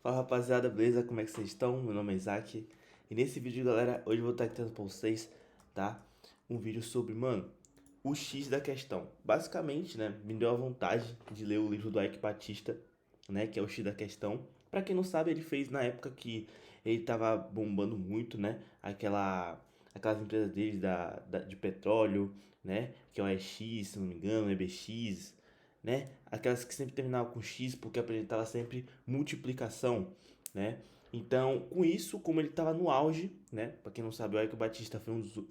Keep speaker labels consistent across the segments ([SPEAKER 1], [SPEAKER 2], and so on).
[SPEAKER 1] Fala rapaziada, beleza? Como é que vocês estão? Meu nome é Isaac e nesse vídeo, galera, hoje eu vou estar trazendo pra vocês, tá? Um vídeo sobre, mano, o X da questão. Basicamente, né, me deu a vontade de ler o livro do Ike Batista, né, que é o X da questão. Pra quem não sabe, ele fez na época que ele tava bombando muito, né, aquelas empresas dele de petróleo, né, que é o EX, se não me engano, EBX, né? Aquelas que sempre terminavam com X porque apresentava sempre multiplicação, né? Então, com isso, como ele estava no auge, né? Para quem não sabe, o Eike Batista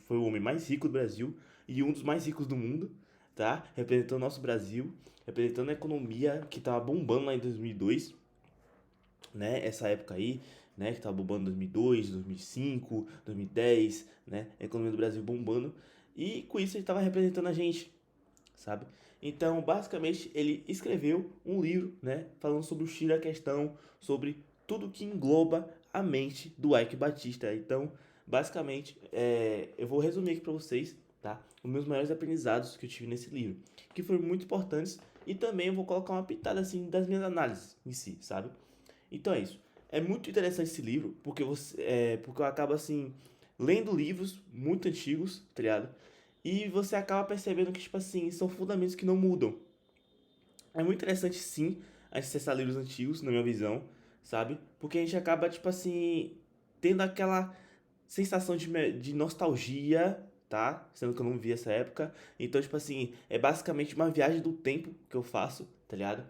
[SPEAKER 1] foi o homem mais rico do Brasil e um dos mais ricos do mundo, tá? Representando o nosso Brasil, representando a economia que estava bombando lá em 2002, né? Essa época aí, né? Que estava bombando em 2002, 2005, 2010, né? A economia do Brasil bombando. E com isso ele estava representando a gente, sabe? Então, basicamente, ele escreveu um livro, né, falando sobre o X da questão, sobre tudo que engloba a mente do Ike Batista. Então, basicamente, eu vou resumir aqui para vocês, tá? Os meus maiores aprendizados que eu tive nesse livro, que foram muito importantes, e também eu vou colocar uma pitada assim das minhas análises em si, sabe? Então é isso. É muito interessante esse livro, porque eu acabo assim lendo livros muito antigos, tá ligado? E você acaba percebendo que, tipo assim, são fundamentos que não mudam. É muito interessante, sim, acessar livros antigos, na minha visão, sabe? Porque a gente acaba, tipo assim, tendo aquela sensação de nostalgia, tá? Sendo que eu não vi essa época. Então, tipo assim, é basicamente uma viagem do tempo que eu faço, tá ligado?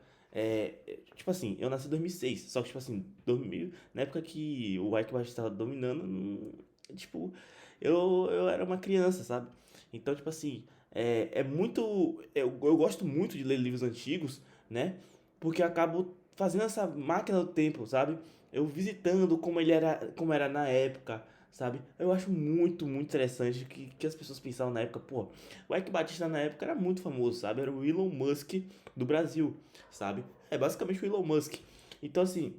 [SPEAKER 1] Tipo assim, eu nasci em 2006, só que, tipo assim, 2000, na época que o Ike Batista estava dominando, tipo, eu era uma criança, sabe? Então, tipo assim, é muito. Eu gosto muito de ler livros antigos, né? Porque eu acabo fazendo essa máquina do tempo, sabe? Eu visitando como era na época, sabe? Eu acho muito interessante que as pessoas pensavam na época, pô, o Ike Batista na época era muito famoso, sabe? Era o Elon Musk do Brasil, sabe? É basicamente o Elon Musk. Então, assim,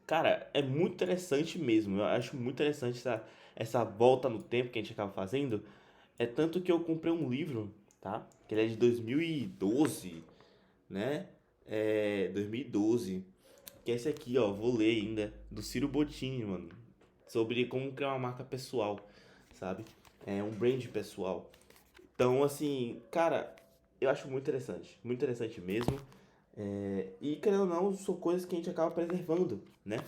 [SPEAKER 1] cara, é muito interessante mesmo. Eu acho muito interessante essa volta no tempo que a gente acaba fazendo. É tanto que eu comprei um livro, tá? Que ele é de 2012, né? 2012. Que é esse aqui, ó. Vou ler ainda. Do Ciro Bottini, mano. Sobre como criar uma marca pessoal, sabe? É um brand pessoal. Então, assim, cara, eu acho muito interessante mesmo. E querendo ou não, são coisas que a gente acaba preservando, né?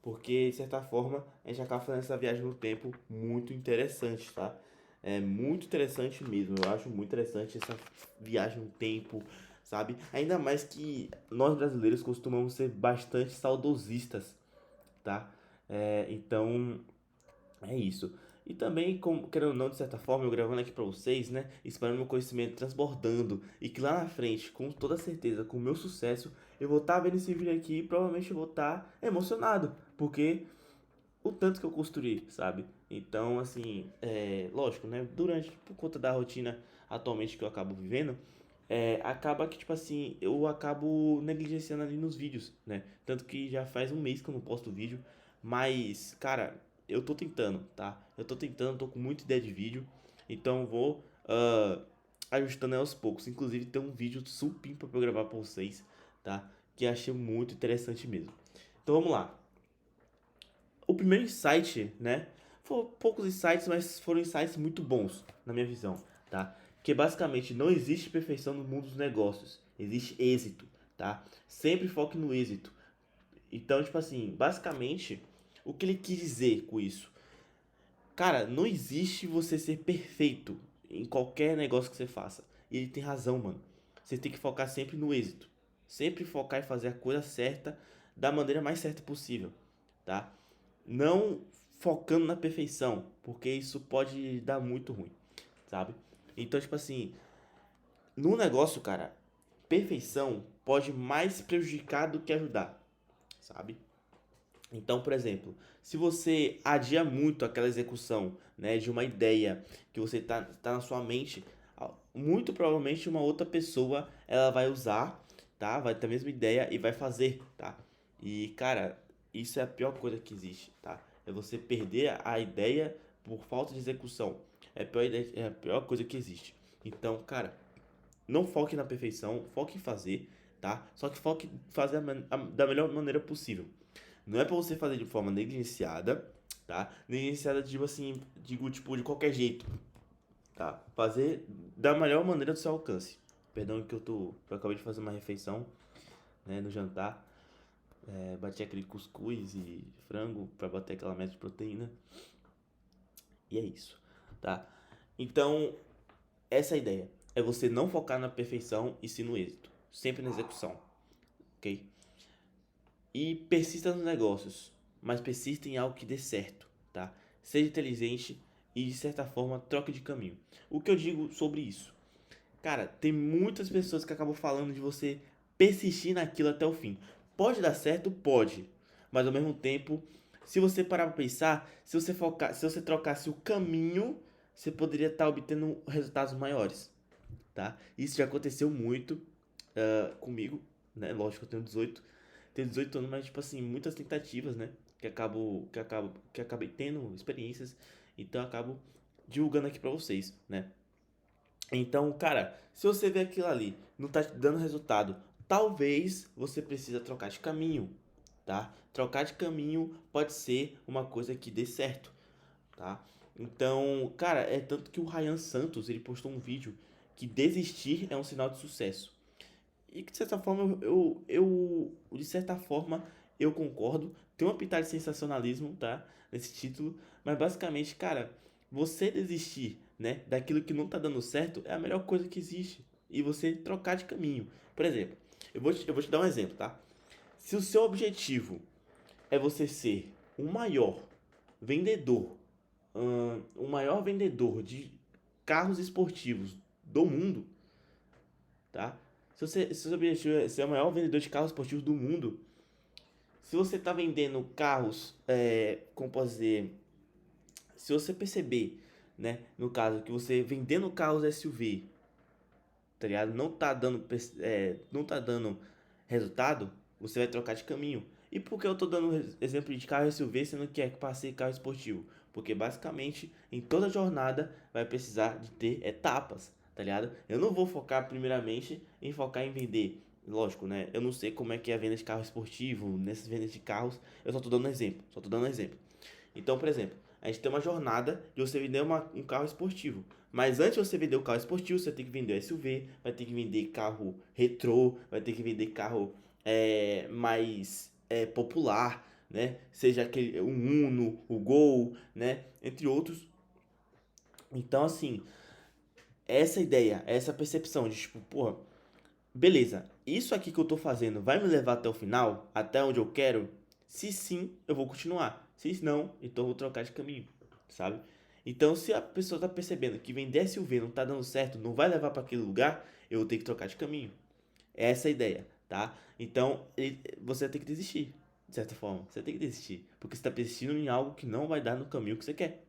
[SPEAKER 1] Porque, de certa forma, a gente acaba fazendo essa viagem no tempo muito interessante, tá? É muito interessante mesmo. Eu acho muito interessante essa viagem no tempo, sabe? Ainda mais que nós brasileiros costumamos ser bastante saudosistas, tá? Então, é isso. E também, como, querendo ou não, de certa forma, eu gravando aqui pra vocês, né? Esperando meu conhecimento transbordando. E que lá na frente, com toda certeza, com o meu sucesso, eu vou estar vendo esse vídeo aqui e provavelmente eu vou estar emocionado. Porque o tanto que eu construí, sabe? Então, assim, lógico, né? Por conta da rotina atualmente que eu acabo vivendo, acaba que, tipo assim, eu acabo negligenciando ali nos vídeos, né? Tanto que já faz um mês que eu não posto vídeo, mas, cara, eu tô tentando, tá? Eu tô tentando, tô com muita ideia de vídeo, então vou ajustando aos poucos. Inclusive, tem um vídeo supimpa pra eu gravar pra vocês, tá? Que eu achei muito interessante mesmo. Então vamos lá. O primeiro insight, né? Foram poucos insights, mas foram insights muito bons, na minha visão, tá? Que basicamente não existe perfeição no mundo dos negócios, existe êxito, tá? Sempre foque no êxito. Então, tipo assim, basicamente, o que ele quis dizer com isso? Cara, não existe você ser perfeito em qualquer negócio que você faça. E ele tem razão, mano. Você tem que focar sempre no êxito. Sempre focar em fazer a coisa certa da maneira mais certa possível, tá? Não focando na perfeição, porque isso pode dar muito ruim, sabe? Então, tipo assim, no negócio, cara, perfeição pode mais prejudicar do que ajudar, sabe? Então, por exemplo, se você adia muito aquela execução, né, de uma ideia que você tá na sua mente, muito provavelmente uma outra pessoa ela vai usar, tá? Vai ter a mesma ideia e vai fazer, tá? E, cara, isso é a pior coisa que existe, tá? É você perder a ideia por falta de execução. É a pior coisa que existe. Então, cara, não foque na perfeição, foque em fazer, tá? Só que foque em fazer da melhor maneira possível. Não é pra você fazer de forma negligenciada, tá? Negligenciada, digo assim, digo tipo de qualquer jeito, tá? Fazer da melhor maneira do seu alcance. Perdão que eu acabei de fazer uma refeição, né, no jantar. Bati aquele cuscuz e frango pra bater aquela meta de proteína. E é isso, tá? Então, essa é a ideia. É você não focar na perfeição e sim no êxito. Sempre na execução, ok? E persista nos negócios, mas persista em algo que dê certo, tá? Seja inteligente e, de certa forma, troque de caminho. O que eu digo sobre isso? Cara, tem muitas pessoas que acabam falando de você persistir naquilo até o fim. Pode dar certo? Pode. Mas ao mesmo tempo, se você parar pra pensar, se você trocasse o caminho, você poderia estar obtendo resultados maiores, tá? Isso já aconteceu muito comigo, né? Lógico, eu tenho 18 anos, mas tipo assim, muitas tentativas, né? Que acabei tendo experiências, então eu acabo divulgando aqui pra vocês, né? Então, cara, se você vê aquilo ali, não tá te dando resultado, talvez você precisa trocar de caminho, tá? Trocar de caminho pode ser uma coisa que dê certo, tá? Então, cara, é tanto que o Ryan Santos, ele postou um vídeo que desistir é um sinal de sucesso. E que de certa forma de certa forma eu concordo. Tem uma pitada de sensacionalismo, tá? Nesse título, mas basicamente, cara, você desistir, né, daquilo que não tá dando certo é a melhor coisa que existe. E você trocar de caminho. Por exemplo, eu vou te dar um exemplo, tá? Se o seu objetivo é você ser o maior vendedor, o maior vendedor de carros esportivos do mundo, tá? Se o seu objetivo é ser o maior vendedor de carros esportivos do mundo, se você está vendendo carros, como posso dizer, se você perceber, né, no caso, que você vendendo carros SUV, tá ligado? Não tá dando resultado, você vai trocar de caminho. E por que eu tô dando exemplo de carro SUV sendo que é para ser carro esportivo? Porque basicamente em toda jornada vai precisar de ter etapas, tá ligado? Eu não vou focar primeiramente em focar em vender. Lógico, né? Eu não sei como é que é a venda de carro esportivo, nessas vendas de carros, eu só tô dando um exemplo, só tô dando um exemplo. Então, por exemplo, a gente tem uma jornada de você vender um carro esportivo. Mas antes de você vender o carro esportivo, você tem que vender o SUV, vai ter que vender carro retrô, vai ter que vender carro mais popular, né? Seja aquele, o Uno, o Gol, né? Entre outros. Então, assim, essa ideia, essa percepção de tipo, porra, beleza, isso aqui que eu tô fazendo vai me levar até o final, até onde eu quero? Se sim, eu vou continuar. Se não, então eu vou trocar de caminho, sabe? Então, se a pessoa tá percebendo que vender SUV não tá dando certo, não vai levar para aquele lugar, eu vou ter que trocar de caminho. Essa é a ideia, tá? Então, você tem que desistir, de certa forma. Você tem que desistir, porque você tá persistindo em algo que não vai dar no caminho que você quer.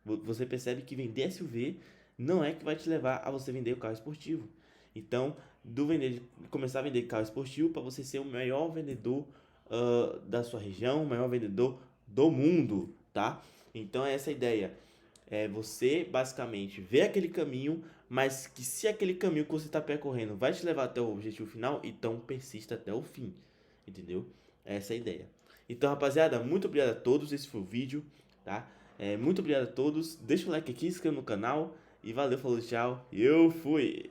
[SPEAKER 1] Você percebe que vender SUV não é que vai te levar a você vender o carro esportivo. Então, começar a vender carro esportivo para você ser o maior vendedor da sua região, o maior vendedor do mundo, tá? Então é essa a ideia. É você basicamente ver aquele caminho, mas que se aquele caminho que você está percorrendo vai te levar até o objetivo final, então persista até o fim, entendeu? Essa é a ideia. Então, rapaziada, muito obrigado a todos. Esse foi o vídeo, tá? Muito obrigado a todos. Deixa o like aqui, se inscreva no canal. E valeu, falou, tchau. Eu fui!